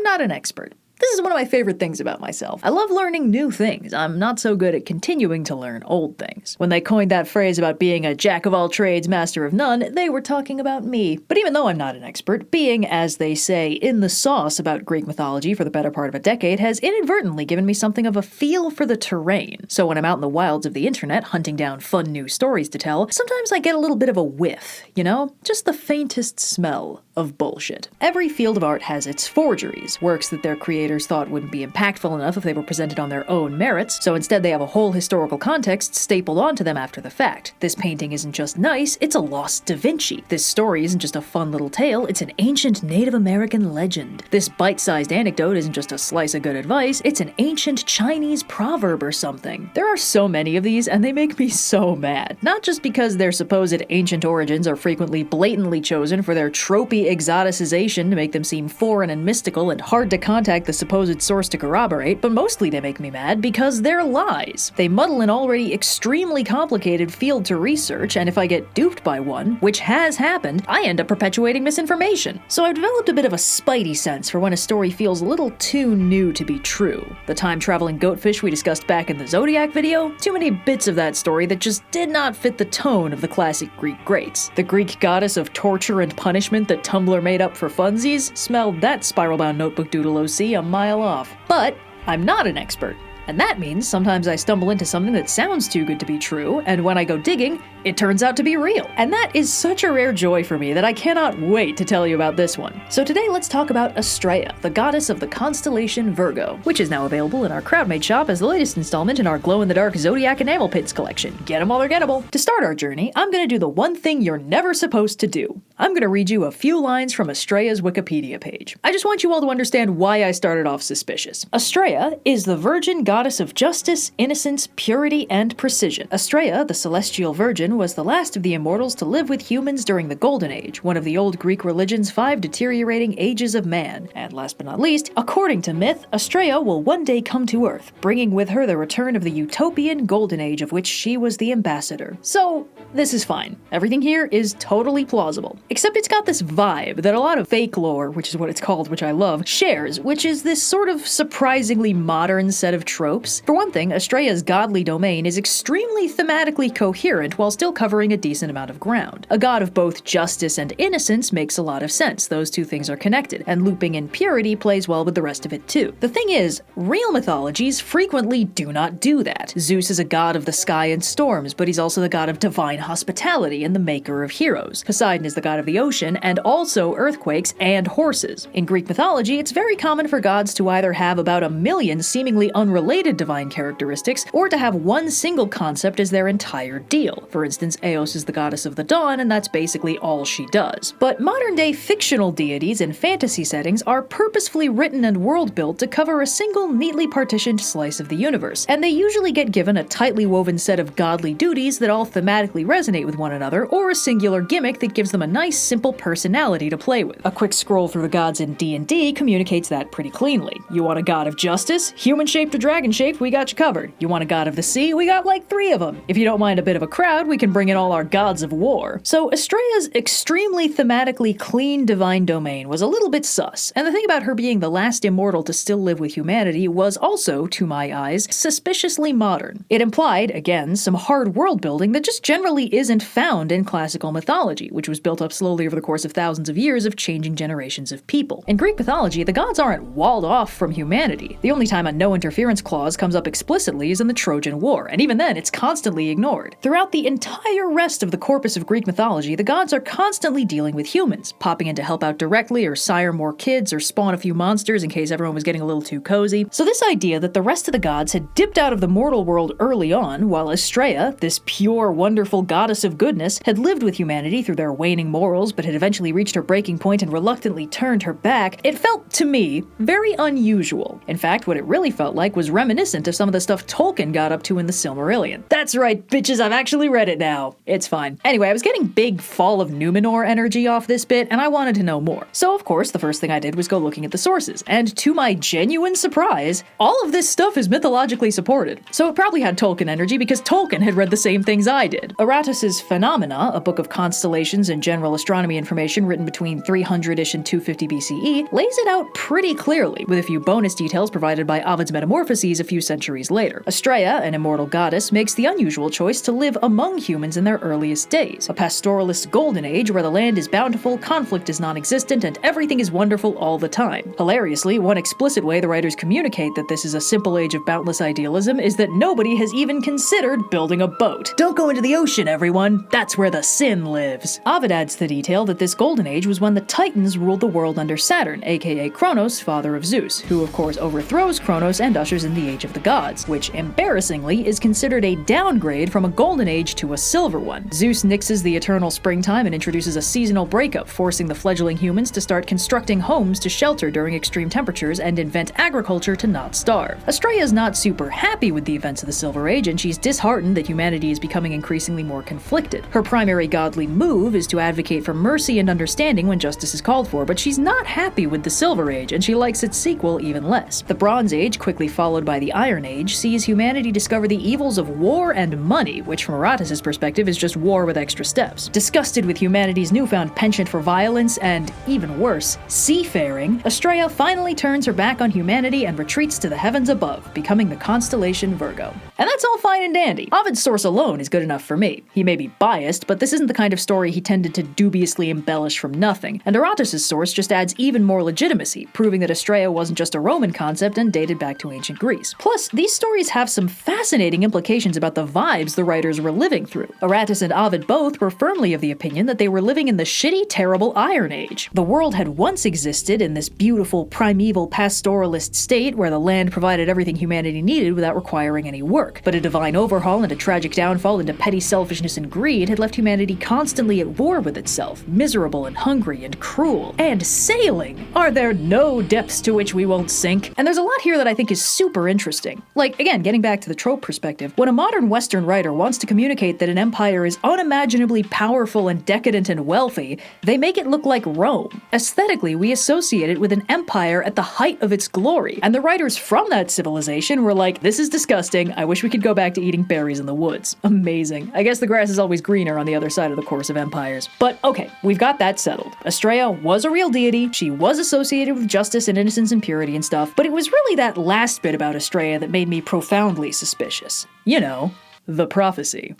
not an expert. This is one of my favorite things about myself. I love learning new things. I'm not so good at continuing to learn old things. When they coined that phrase about being a jack of all trades, master of none, they were talking about me. But even though I'm not an expert, being, as they say, in the sauce about Greek mythology for the better part of a decade has inadvertently given me something of a feel for the terrain. So when I'm out in the wilds of the internet hunting down fun new stories to tell, sometimes I get a little bit of a whiff, you know? Just the faintest smell of bullshit. Every field of art has its forgeries, works that their creators thought wouldn't be impactful enough if they were presented on their own merits, so instead they have a whole historical context stapled onto them after the fact. This painting isn't just nice, it's a lost Da Vinci. This story isn't just a fun little tale, it's an ancient Native American legend. This bite-sized anecdote isn't just a slice of good advice, it's an ancient Chinese proverb or something. There are so many of these, and they make me so mad. Not just because their supposed ancient origins are frequently blatantly chosen for their tropey exoticization to make them seem foreign and mystical and hard to contact the supposed source to corroborate, but mostly they make me mad because they're lies. They muddle an already extremely complicated field to research, and if I get duped by one, which has happened, I end up perpetuating misinformation. So I've developed a bit of a spidey sense for when a story feels a little too new to be true. The time-traveling goatfish we discussed back in the Zodiac video? Too many bits of that story that just did not fit the tone of the classic Greek greats. The Greek goddess of torture and punishment that Tumblr made up for funsies smelled that spiral-bound notebook doodle OC a mile off. But I'm not an expert. And that means sometimes I stumble into something that sounds too good to be true, and when I go digging, it turns out to be real. And that is such a rare joy for me that I cannot wait to tell you about this one. So today let's talk about Astraea, the goddess of the constellation Virgo, which is now available in our Crowdmade shop as the latest installment in our glow-in-the-dark Zodiac enamel pins collection. Get them while they're gettable. To start our journey, I'm gonna do the one thing you're never supposed to do. I'm gonna read you a few lines from Astraea's Wikipedia page. I just want you all to understand why I started off suspicious. Astraea is the virgin goddess of justice, innocence, purity, and precision. Astraea, the celestial virgin, was the last of the immortals to live with humans during the Golden Age, one of the old Greek religion's 5 deteriorating ages of man. And last but not least, according to myth, Astraea will one day come to Earth, bringing with her the return of the utopian Golden Age of which she was the ambassador. So, this is fine. Everything here is totally plausible. Except it's got this vibe that a lot of fakelore, which is what it's called, which I love, shares, which is this sort of surprisingly modern set of tropes. For one thing, Astraea's godly domain is extremely thematically coherent while still covering a decent amount of ground. A god of both justice and innocence makes a lot of sense. Those two things are connected, and looping in purity plays well with the rest of it too. The thing is, real mythologies frequently do not do that. Zeus is a god of the sky and storms, but he's also the god of divine hospitality and the maker of heroes. Poseidon is the god of the ocean, and also earthquakes and horses. In Greek mythology, it's very common for gods to either have about 1 million seemingly unrelated divine characteristics, or to have one single concept as their entire deal. For instance, Eos is the goddess of the dawn, and that's basically all she does. But modern-day fictional deities in fantasy settings are purposefully written and world-built to cover a single, neatly partitioned slice of the universe, and they usually get given a tightly woven set of godly duties that all thematically resonate with one another, or a singular gimmick that gives them a nice, simple personality to play with. A quick scroll through the gods in D&D communicates that pretty cleanly. You want a god of justice? Human-shaped or dragon-shaped, we got you covered. You want a god of the sea? We got like 3 of them. If you don't mind a bit of a crowd, we can bring in all our gods of war. So Astraea's extremely thematically clean divine domain was a little bit sus, and the thing about her being the last immortal to still live with humanity was also, to my eyes, suspiciously modern. It implied, again, some hard world building that just generally isn't found in classical mythology, which was built up slowly over the course of thousands of years of changing generations of people. In Greek mythology, the gods aren't walled off from humanity. The only time a no interference clause comes up explicitly is in the Trojan War, and even then it's constantly ignored. Throughout the entire rest of the corpus of Greek mythology, the gods are constantly dealing with humans, popping in to help out directly or sire more kids or spawn a few monsters in case everyone was getting a little too cozy. So this idea that the rest of the gods had dipped out of the mortal world early on, while Astraea, this pure, wonderful goddess of goodness, had lived with humanity through their waning morals but had eventually reached her breaking point and reluctantly turned her back, it felt, to me, very unusual. In fact, what it really felt like was reminiscent reminiscent of some of the stuff Tolkien got up to in the Silmarillion. That's right, bitches, I've actually read it now. It's fine. Anyway, I was getting big Fall of Numenor energy off this bit, and I wanted to know more. So, of course, the first thing I did was go looking at the sources, and to my genuine surprise, all of this stuff is mythologically supported. So it probably had Tolkien energy because Tolkien had read the same things I did. Aratus's Phenomena, a book of constellations and general astronomy information written between 300-ish and 250 BCE, lays it out pretty clearly, with a few bonus details provided by Ovid's Metamorphoses a few centuries later. Astraea, an immortal goddess, makes the unusual choice to live among humans in their earliest days, a pastoralist golden age where the land is bountiful, conflict is non-existent, and everything is wonderful all the time. Hilariously, one explicit way the writers communicate that this is a simple age of boundless idealism is that nobody has even considered building a boat. Don't go into the ocean, everyone! That's where the sin lives. Ovid adds the detail that this golden age was when the Titans ruled the world under Saturn, aka Kronos, father of Zeus, who of course overthrows Kronos and ushers in the Age of the Gods, which, embarrassingly, is considered a downgrade from a golden age to a silver one. Zeus nixes the eternal springtime and introduces a seasonal breakup, forcing the fledgling humans to start constructing homes to shelter during extreme temperatures and invent agriculture to not starve. Astraea is not super happy with the events of the Silver Age, and she's disheartened that humanity is becoming increasingly more conflicted. Her primary godly move is to advocate for mercy and understanding when justice is called for, but she's not happy with the Silver Age, and she likes its sequel even less. The Bronze Age, quickly followed by the Iron Age, sees humanity discover the evils of war and money, which from Aratus's perspective is just war with extra steps. Disgusted with humanity's newfound penchant for violence and, even worse, seafaring, Astraea finally turns her back on humanity and retreats to the heavens above, becoming the constellation Virgo. And that's all fine and dandy. Ovid's source alone is good enough for me. He may be biased, but this isn't the kind of story he tended to dubiously embellish from nothing, and Aratus's source just adds even more legitimacy, proving that Astraea wasn't just a Roman concept and dated back to ancient Greece. Plus, these stories have some fascinating implications about the vibes the writers were living through. Aratus and Ovid both were firmly of the opinion that they were living in the shitty, terrible Iron Age. The world had once existed in this beautiful, primeval, pastoralist state where the land provided everything humanity needed without requiring any work. But a divine overhaul and a tragic downfall into petty selfishness and greed had left humanity constantly at war with itself, miserable and hungry and cruel. And sailing! Are there no depths to which we won't sink? And there's a lot here that I think is super interesting. Like, again, getting back to the trope perspective, when a modern Western writer wants to communicate that an empire is unimaginably powerful and decadent and wealthy, they make it look like Rome. Aesthetically, we associate it with an empire at the height of its glory, and the writers from that civilization were like, this is disgusting, I wish we could go back to eating berries in the woods. Amazing. I guess the grass is always greener on the other side of the course of empires. But okay, we've got that settled. Astraea was a real deity, she was associated with justice and innocence and purity and stuff, but it was really that last bit about Astraea that made me profoundly suspicious. You know, the prophecy.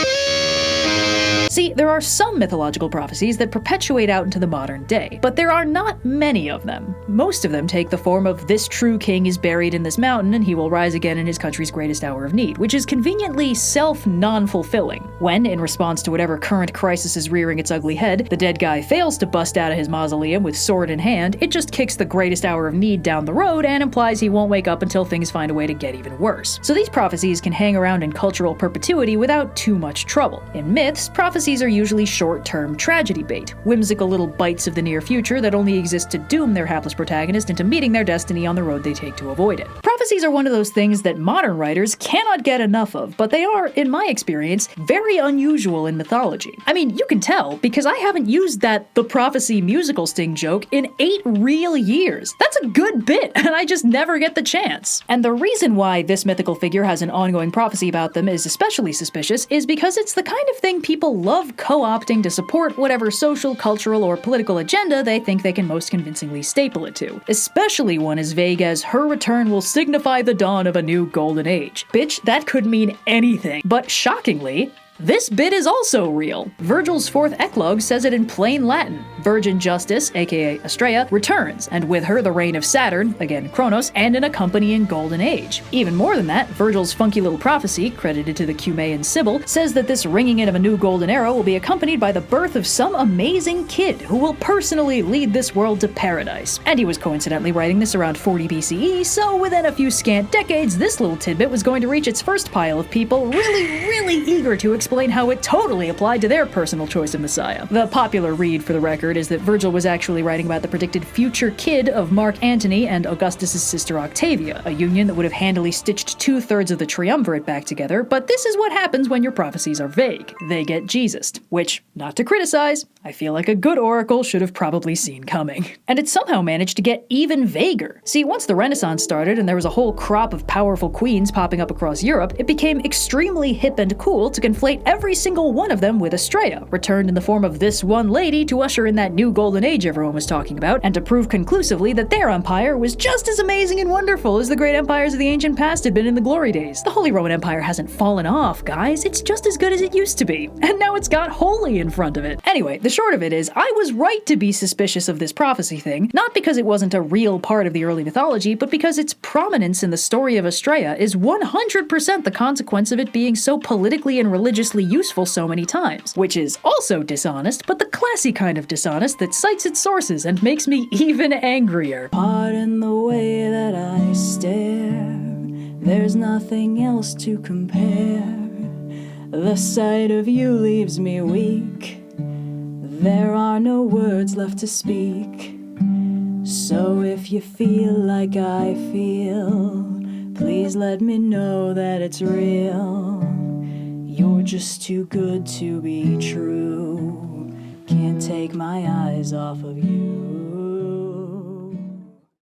See, there are some mythological prophecies that perpetuate out into the modern day, but there are not many of them. Most of them take the form of this true king is buried in this mountain and he will rise again in his country's greatest hour of need, which is conveniently self-non-fulfilling. When, in response to whatever current crisis is rearing its ugly head, the dead guy fails to bust out of his mausoleum with sword in hand, it just kicks the greatest hour of need down the road and implies he won't wake up until things find a way to get even worse. So these prophecies can hang around in cultural perpetuity without too much trouble. In myths, prophecies are usually short-term tragedy bait, whimsical little bites of the near future that only exist to doom their hapless protagonist into meeting their destiny on the road they take to avoid it. Prophecies are one of those things that modern writers cannot get enough of, but they are, in my experience, very unusual in mythology. I mean, you can tell, because I haven't used that "the prophecy" musical sting joke in 8 real years. That's a good bit, and I just never get the chance. And the reason why this mythical figure has an ongoing prophecy about them is especially suspicious is because it's the kind of thing people love co-opting to support whatever social, cultural, or political agenda they think they can most convincingly staple it to. Especially one as vague as, her return will signify the dawn of a new golden age. Bitch, that could mean anything. But shockingly, this bit is also real. Virgil's 4th eclogue says it in plain Latin. Virgin Justice, aka Astraea, returns, and with her the reign of Saturn, again Kronos, and an accompanying golden age. Even more than that, Virgil's funky little prophecy, credited to the Cumaean Sibyl, says that this ringing in of a new golden era will be accompanied by the birth of some amazing kid who will personally lead this world to paradise. And he was coincidentally writing this around 40 BCE, so within a few scant decades, this little tidbit was going to reach its first pile of people really eager to experience explain how it totally applied to their personal choice of Messiah. The popular read, for the record, is that Virgil was actually writing about the predicted future kid of Mark Antony and Augustus's sister Octavia, a union that would have handily stitched 2/3 of the triumvirate back together, but this is what happens when your prophecies are vague. They get Jesused, which, not to criticize, I feel like a good oracle should have probably seen coming. And it somehow managed to get even vaguer. See, once the Renaissance started and there was a whole crop of powerful queens popping up across Europe, it became extremely hip and cool to conflate every single one of them with Astraea, returned in the form of this one lady to usher in that new golden age everyone was talking about, and to prove conclusively that their empire was just as amazing and wonderful as the great empires of the ancient past had been in the glory days. The Holy Roman Empire hasn't fallen off, guys. It's just as good as it used to be. And now it's got holy in front of it. Anyway, the short of it is, I was right to be suspicious of this prophecy thing, not because it wasn't a real part of the early mythology, but because its prominence in the story of Astraea is 100% the consequence of it being so politically and religiously useful so many times, which is also dishonest, but the classy kind of dishonest that cites its sources and makes me even angrier. Pardon the way that I stare, there's nothing else to compare. The sight of you leaves me weak, there are no words left to speak. So if you feel like I feel, please let me know that it's real. You're just too good to be true, can't take my eyes off of you.